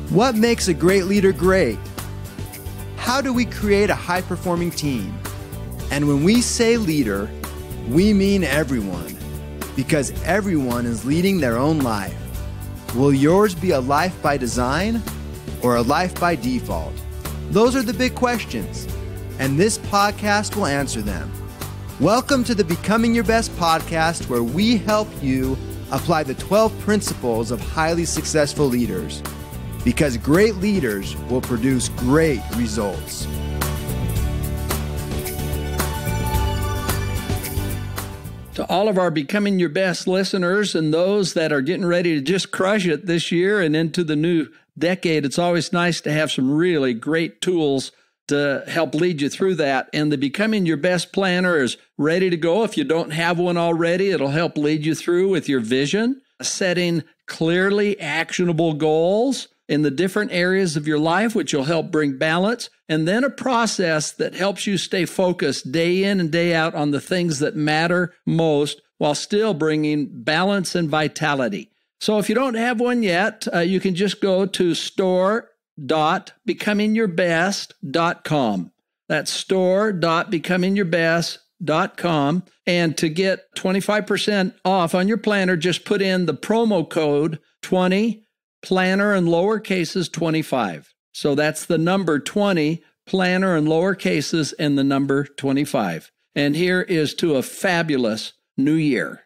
What makes a great leader great? How do we create a high-performing team? And when we say leader, we mean everyone, because everyone is leading their own life. Will yours be a life by design or a life by default? Those are the big questions, and this podcast will answer them. Welcome to the Becoming Your Best podcast, where we help you apply the 12 principles of highly successful leaders, because great leaders will produce great results. To all of our Becoming Your Best listeners and those that are getting ready to just crush it this year and into the new decade, it's always nice to have some really great tools to help lead you through that. And the Becoming Your Best Planner is ready to go. If you don't have one already, it'll help lead you through with your vision, setting clearly actionable goals in the different areas of your life, which will help bring balance, and then a process that helps you stay focused day in and day out on the things that matter most while still bringing balance and vitality. So if you don't have one yet, you can just go to store.becomingyourbest.com. That's store.becomingyourbest.com. And to get 25% off on your planner, just put in the promo code 20 planner and lower cases 25. So that's the number 20, planner and lower cases, and the number 25. And here is to a fabulous new year.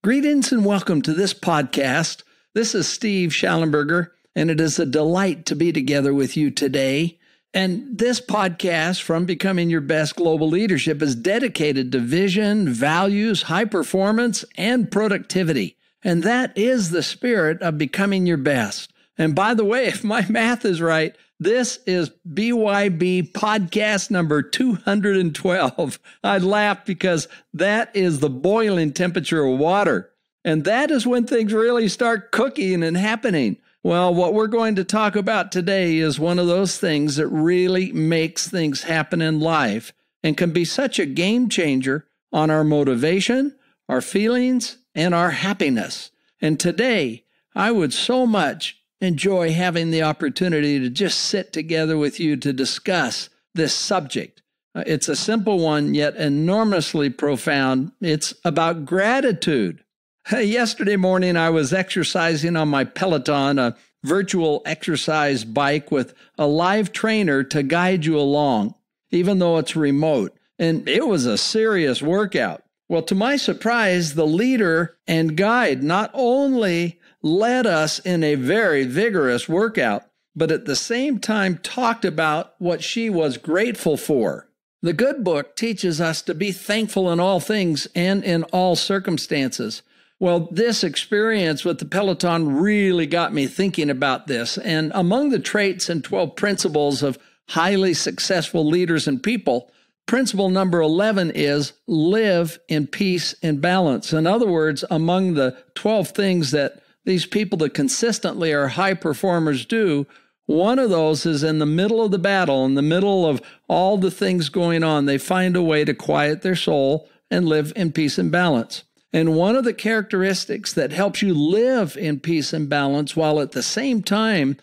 Greetings and welcome to this podcast. This is Steve Schallenberger, and it is a delight to be together with you today. And this podcast from Becoming Your Best Global Leadership is dedicated to vision, values, high performance, and productivity. And that is the spirit of becoming your best. And by the way, if my math is right, this is BYB podcast number 212. I laugh because that is the boiling temperature of water. And that is when things really start cooking and happening. Well, what we're going to talk about today is one of those things that really makes things happen in life and can be such a game changer on our motivation, our feelings, and our happiness. And today, I would so much enjoy having the opportunity to just sit together with you to discuss this subject. It's a simple one, yet enormously profound. It's about gratitude. Yesterday morning, I was exercising on my Peloton, a virtual exercise bike with a live trainer to guide you along, even though it's remote. And it was a serious workout. Well, to my surprise, the leader and guide not only led us in a very vigorous workout, but at the same time talked about what she was grateful for. The good book teaches us to be thankful in all things and in all circumstances. Well, this experience with the Peloton really got me thinking about this. And among the traits and 12 principles of highly successful leaders and people, principle number 11 is live in peace and balance. In other words, among the 12 things that these people that consistently are high performers do, one of those is in the middle of the battle, in the middle of all the things going on, they find a way to quiet their soul and live in peace and balance. And one of the characteristics that helps you live in peace and balance while at the same time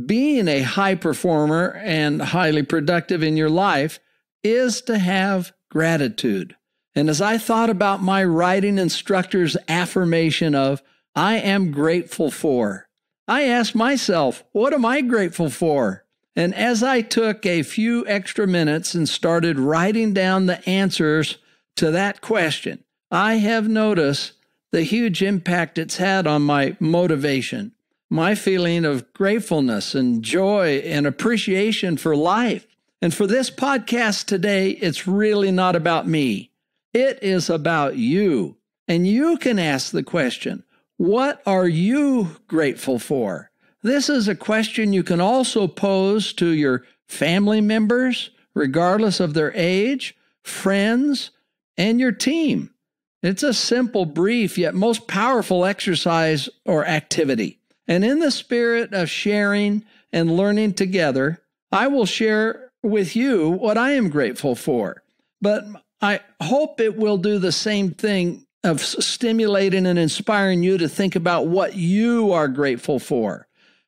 being a high performer and highly productive in your life is to have gratitude. And as I thought about my writing instructor's affirmation of, I am grateful for, I asked myself, what am I grateful for? And as I took a few extra minutes and started writing down the answers to that question, I have noticed the huge impact it's had on my motivation, my feeling of gratefulness and joy and appreciation for life. And for this podcast today, it's really not about me. It is about you. And you can ask the question, what are you grateful for? This is a question you can also pose to your family members, regardless of their age, friends, and your team. It's a simple, brief, yet most powerful exercise or activity. And in the spirit of sharing and learning together, I will share with you what I am grateful for. But I hope it will do the same thing of stimulating and inspiring you to think about what you are grateful for.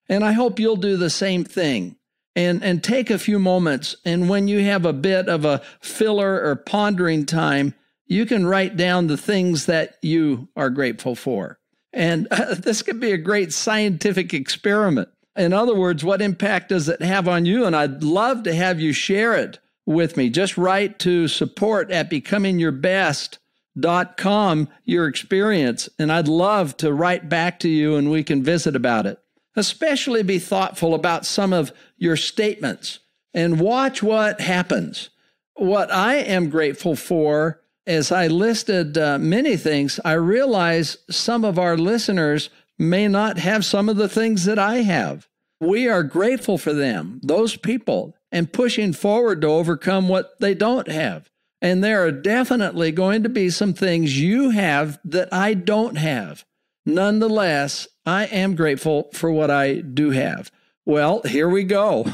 And I hope you'll do the same thing. And take a few moments, and when you have a bit of a filler or pondering time, you can write down the things that you are grateful for. And this could be a great scientific experiment. In other words, what impact does it have on you? And I'd love to have you share it with me. Just write to support@becomingyourbest.com your experience, and I'd love to write back to you and we can visit about it. Especially be thoughtful about some of your statements and watch what happens. What I am grateful for, as I listed many things, I realize some of our listeners may not have some of the things that I have. We are grateful for them, those people, and pushing forward to overcome what they don't have. And there are definitely going to be some things you have that I don't have. Nonetheless, I am grateful for what I do have. Well, here we go.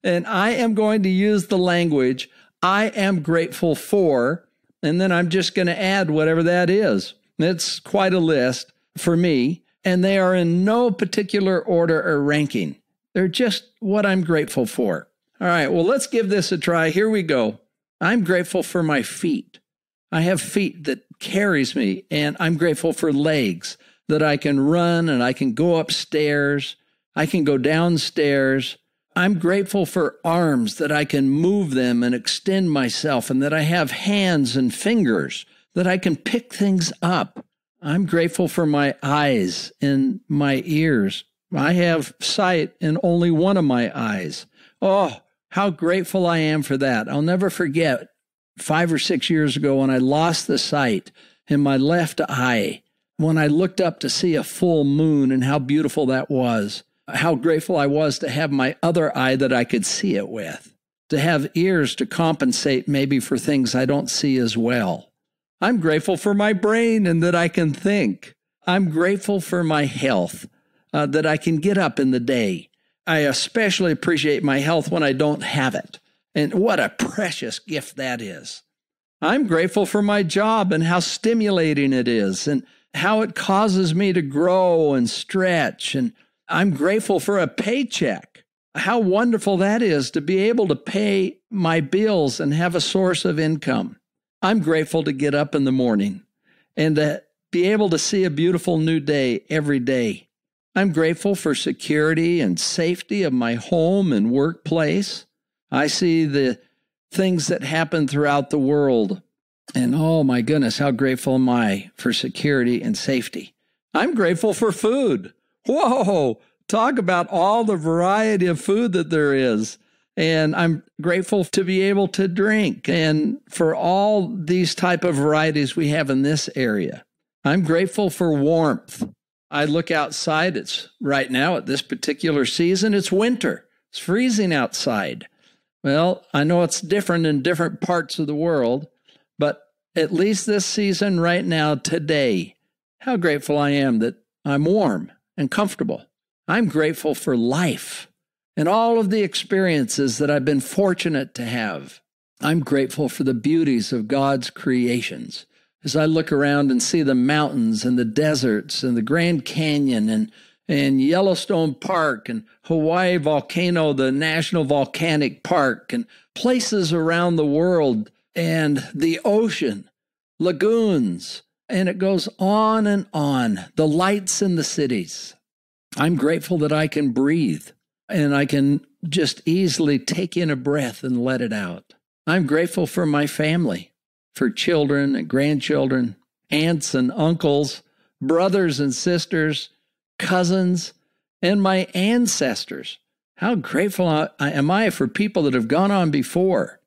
And I am going to use the language, I am grateful for, and then I'm just going to add whatever that is. It's quite a list for me, and they are in no particular order or ranking. They're just what I'm grateful for. All right, well, let's give this a try. Here we go. I'm grateful for my feet. I have feet that carries me, and I'm grateful for legs that I can run and I can go upstairs. I can go downstairs. I'm grateful for arms that I can move them and extend myself, and that I have hands and fingers that I can pick things up. I'm grateful for my eyes and my ears. I have sight in only one of my eyes. Oh, how grateful I am for that. I'll never forget 5 or 6 years ago when I lost the sight in my left eye, when I looked up to see a full moon and how beautiful that was, how grateful I was to have my other eye that I could see it with, to have ears to compensate maybe for things I don't see as well. I'm grateful for my brain and that I can think. I'm grateful for my health, that I can get up in the day. I especially appreciate my health when I don't have it. And what a precious gift that is. I'm grateful for my job and how stimulating it is and how it causes me to grow and stretch. And I'm grateful for a paycheck. How wonderful that is to be able to pay my bills and have a source of income. I'm grateful to get up in the morning and to be able to see a beautiful new day every day. I'm grateful for security and safety of my home and workplace. I see the things that happen throughout the world, and oh my goodness, how grateful am I for security and safety. I'm grateful for food. Whoa, talk about all the variety of food that there is. And I'm grateful to be able to drink and for all these type of varieties we have in this area. I'm grateful for warmth. I look outside, it's right now at this particular season, it's winter. It's freezing outside. Well, I know it's different in different parts of the world, but at least this season right now, today, how grateful I am that I'm warm and comfortable. I'm grateful for life and all of the experiences that I've been fortunate to have. I'm grateful for the beauties of God's creations. As I look around and see the mountains and the deserts and the Grand Canyon and Yellowstone Park and Hawaii Volcano, the National Volcanic Park, and places around the world and the ocean, lagoons, and it goes on and on, the lights in the cities. I'm grateful that I can breathe and I can just easily take in a breath and let it out. I'm grateful for my family, for children and grandchildren, aunts and uncles, brothers and sisters, cousins, and my ancestors. How grateful am I for people that have gone on before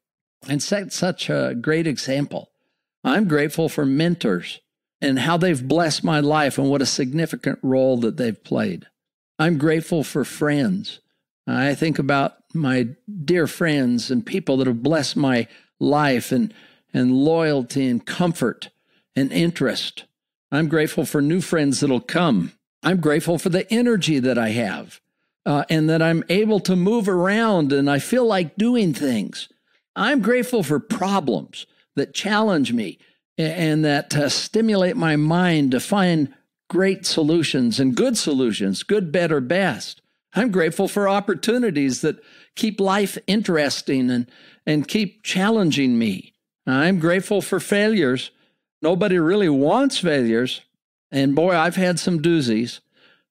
and set such a great example. I'm grateful for mentors and how they've blessed my life and what a significant role that they've played. I'm grateful for friends. I think about my dear friends and people that have blessed my life and loyalty and comfort and interest. I'm grateful for new friends that'll come. I'm grateful for the energy that I have and that I'm able to move around and I feel like doing things. I'm grateful for problems that challenge me and that stimulate my mind to find great solutions and good solutions, good, better, best. I'm grateful for opportunities that keep life interesting and keep challenging me. I'm grateful for failures. Nobody really wants failures. And boy, I've had some doozies,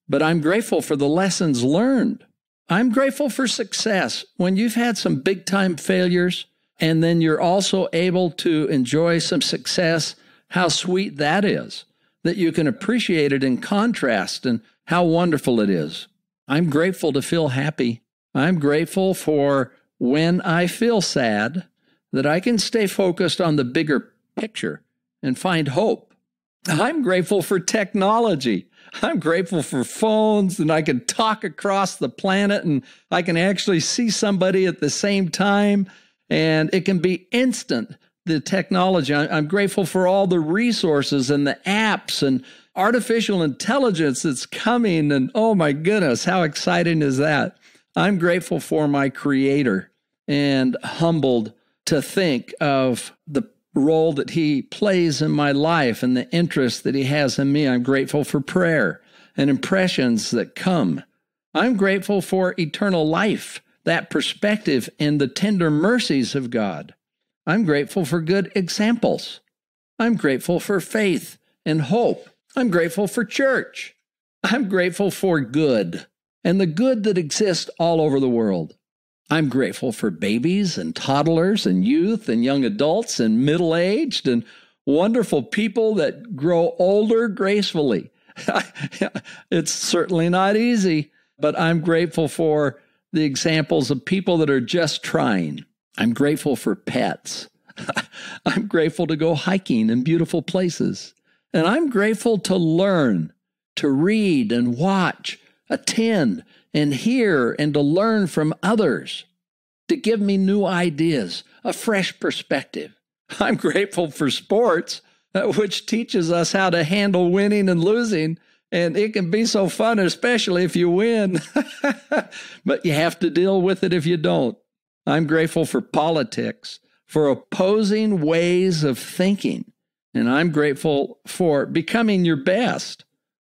but I'm grateful for the lessons learned. I'm grateful for success. When you've had some big time failures and then you're also able to enjoy some success, how sweet that is, that you can appreciate it in contrast and how wonderful it is. I'm grateful to feel happy. I'm grateful for when I feel sad, that I can stay focused on the bigger picture and find hope. I'm grateful for technology. I'm grateful for phones, and I can talk across the planet, and I can actually see somebody at the same time, and it can be instant, the technology. I'm grateful for all the resources and the apps and artificial intelligence that's coming, and oh my goodness, how exciting is that? I'm grateful for my Creator and humbled to think of the role that He plays in my life and the interest that He has in me. I'm grateful for prayer and impressions that come. I'm grateful for eternal life, that perspective and the tender mercies of God. I'm grateful for good examples. I'm grateful for faith and hope. I'm grateful for church. I'm grateful for good and the good that exists all over the world. I'm grateful for babies and toddlers and youth and young adults and middle-aged and wonderful people that grow older gracefully. It's certainly not easy, but I'm grateful for the examples of people that are just trying. I'm grateful for pets. I'm grateful to go hiking in beautiful places. And I'm grateful to learn, to read and watch, attend and hear and to learn from others, to give me new ideas, a fresh perspective. I'm grateful for sports, which teaches us how to handle winning and losing, and it can be so fun, especially if you win. But you have to deal with it if you don't. I'm grateful for politics, for opposing ways of thinking, and I'm grateful for becoming your best.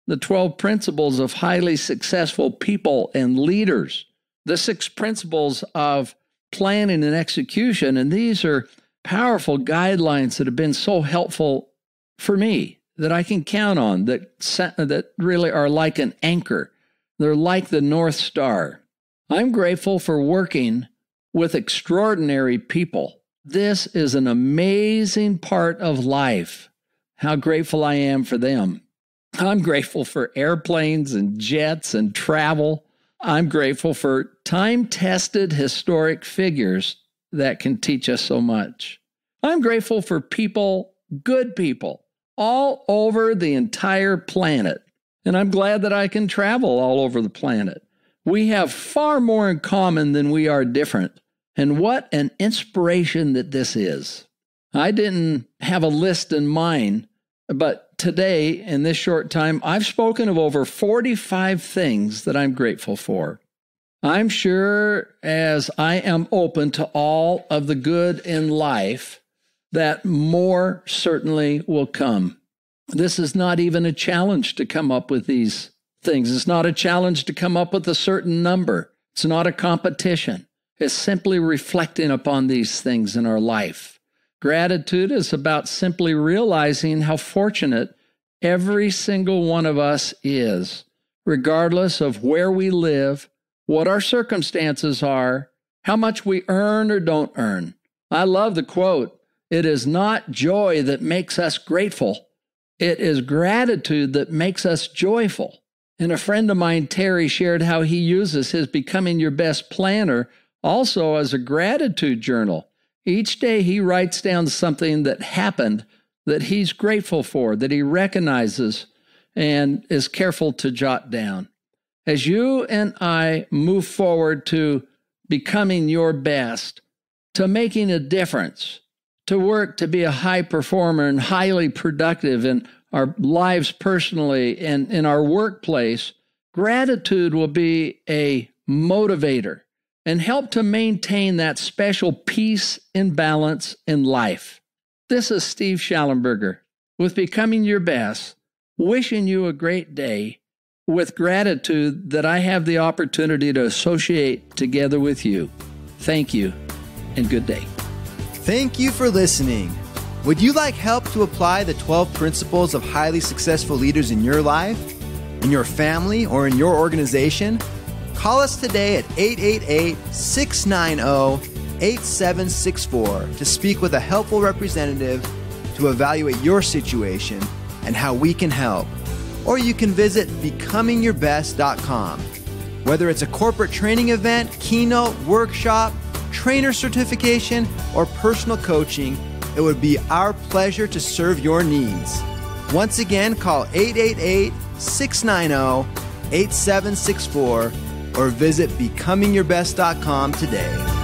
The 12 principles of highly successful people and leaders, the 6 principles of planning and execution, and these are powerful guidelines that have been so helpful for me that I can count on, that really are like an anchor. They're like the North Star. I'm grateful for working with extraordinary people. This is an amazing part of life. How grateful I am for them. I'm grateful for airplanes and jets and travel. I'm grateful for time-tested historic figures that can teach us so much. I'm grateful for people, good people, all over the entire planet. And I'm glad that I can travel all over the planet. We have far more in common than we are different. And what an inspiration that this is. I didn't have a list in mind, but today, in this short time, I've spoken of over 45 things that I'm grateful for. I'm sure as I am open to all of the good in life, that more certainly will come. This is not even a challenge to come up with these things. It's not a challenge to come up with a certain number. It's not a competition. It's simply reflecting upon these things in our life. Gratitude is about simply realizing how fortunate every single one of us is, regardless of where we live, what our circumstances are, how much we earn or don't earn. I love the quote, "It is not joy that makes us grateful. It is gratitude that makes us joyful." And a friend of mine, Terry, shared how he uses his Becoming Your Best Planner also as a gratitude journal. Each day he writes down something that happened that he's grateful for, that he recognizes and is careful to jot down. As you and I move forward to becoming your best, to making a difference, to work to be a high performer and highly productive in our lives personally and in our workplace, gratitude will be a motivator and help to maintain that special peace and balance in life. This is Steve Schallenberger with Becoming Your Best, wishing you a great day with gratitude that I have the opportunity to associate together with you. Thank you, and good day. Thank you for listening. Would you like help to apply the 12 principles of highly successful leaders in your life, in your family, or in your organization? Call us today at 888-690-8764 to speak with a helpful representative to evaluate your situation and how we can help. Or you can visit becomingyourbest.com. Whether it's a corporate training event, keynote, workshop, trainer certification, or personal coaching, it would be our pleasure to serve your needs. Once again, call 888-690-8764 or visit becomingyourbest.com today.